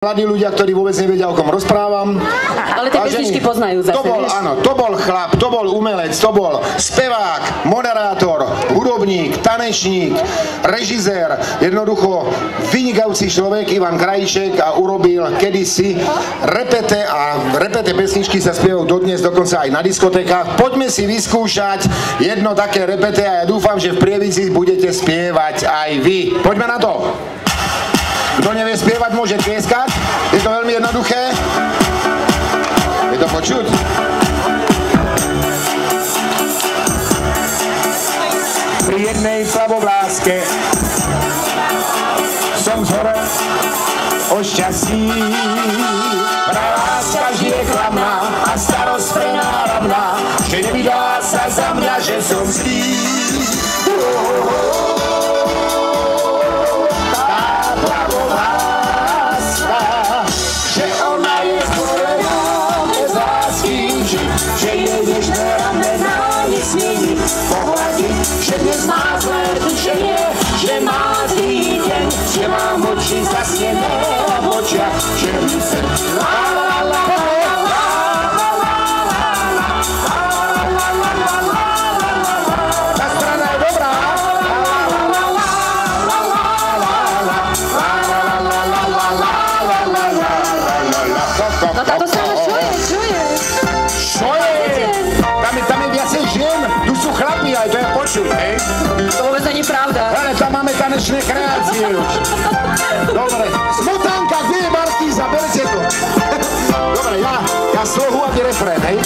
Mladí ľudia, ktorí vôbec nevedia, o kom rozprávam. Ale tie pesničky poznajú zase, Áno, to bol chlap, to bol umelec, to bol spevák, moderátor, hudobník, tanečník, režisér, jednoducho vynikajúci človek Ivan Krajíček a urobil kedysi repete a repete pesničky sa spievajú dodnes, dokonca aj na diskotékach. Poďme si vyskúšať jedno také repete a ja dúfam, že v Prievidzi budete spievať aj vy. Poďme na to! Kto nevie spievať, môže tlieskať. Je to veľmi jednoduché. Je to počuť? Pri jednej plavovláske som zhorel o šťastí. Pravá láska žije klamná a starosť prenáramná, že nevydá sa za mňa, že som zlý. Že dnes má zlé tušenie, že má zlý deň, že mám oči zasnené v očiach, že mi se la la la la la tá strana je dobrá. No táto strana čuje. Tam je viacej žien, tu sú chlapi, aj to je počuť, hej? To vôbec není pravda. Ale tam máme tanečné kreácie už. Dobre, smutanka, kde je Markíza, berte to. Dobre, ja slohu a ty refrén, hej?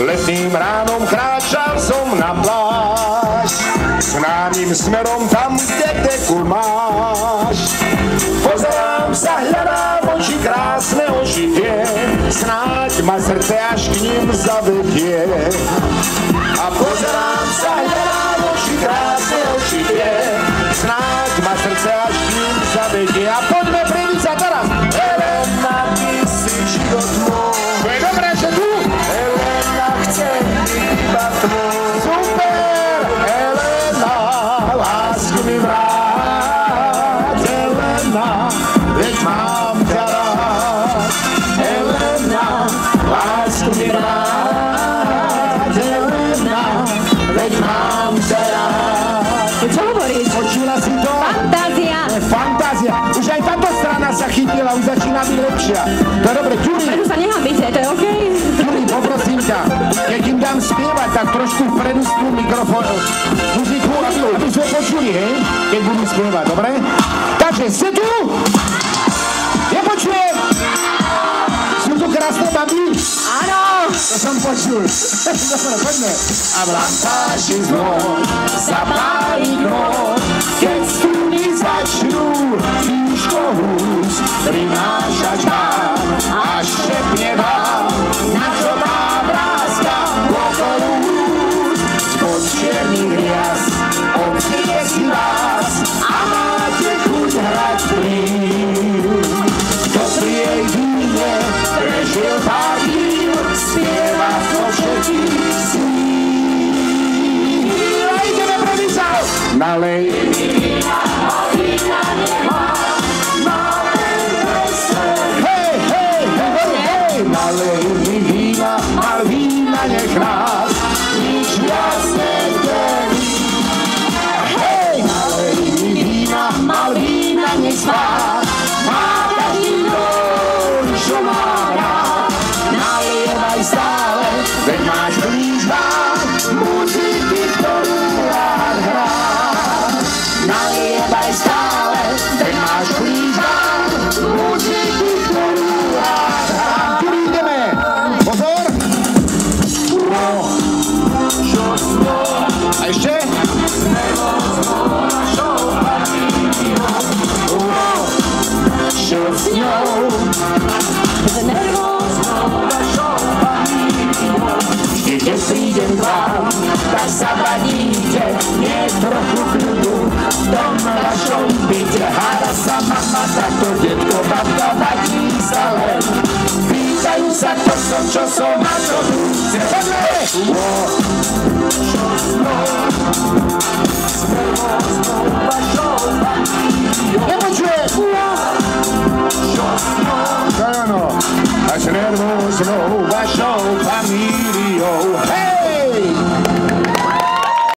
Letným ránom kráčal som na pláž, známym smerom tam, kde dekul máš. Pozerám sa, hľadám oči, krásne oči tie, snáď ma srdce až k ním zavedie. A pozerám sa, hľadám oči, krásne oči tie, snáď ma srdce až k ním zavedie. A poďme Prievidza teraz! Elena, ty si život môj. To je dobré, že tu? Elena, chcem iba tvoj. Super! Elena, lásku mi vráť. Elena, veď mám ťa rád. Elena, lásku mi vráť. Elena, veď mám ťa rád. Čo hovoríš? Počula si to? Fantázia. Fantázia. Už aj táto strana sa chytila, už začína byť lepšia. To je dobre, Ďuri. Preto sa nehambíte, to je okej? Ďuri, poprosím ťa, keď im dám spievať, tak trošku vpredu z tú mikrofón, muziku, aby sme počuli, hej? Keď budú spievať, dobre? Takže, ste tu? Nepočujem? Sú tu krásne baby? Áno! To som počul. Dobre, poďme. A v lantáži znov zapáli knôt, keď strúny začnú tížko hús, prinášať vám a šepne vám, na čo tá vrázka okolo hús. Spod čiernych rias obchýje si vás a máte chuť hrať plyn. Kto pri jej víne prežil pár dní, spieva zo všetkých sní. A ideme Prievidza! Nalej vína, a vína nemá, máme vesel. Hej, hej, hej, hej! Nalej mi vína, a vína nech nás nič viac nedeli. Hej, nalej mi vína, a vína nech spá, má každý dom, čo má rád. Nalievaj stále, veď máš blíž vám muziky, ktorú rád hrá. Nalievaj stále, veď máš blíž vám muziky, ktorú rád hrá. Tu ideme, pozor! A ešte? Čo s ňou? Vždy, keď prídem k vám, tak sa vadíte, nie trochu kľudu. V tom vašom byte háda sa mama, takto detko, babka, vadí sa len. Pýtajú sa, to som, čo som a čo budúce. Poďme! Čo s ňou? Nepočujem! Čo s ňou? a s nervóznou vašou famíliou. Hej!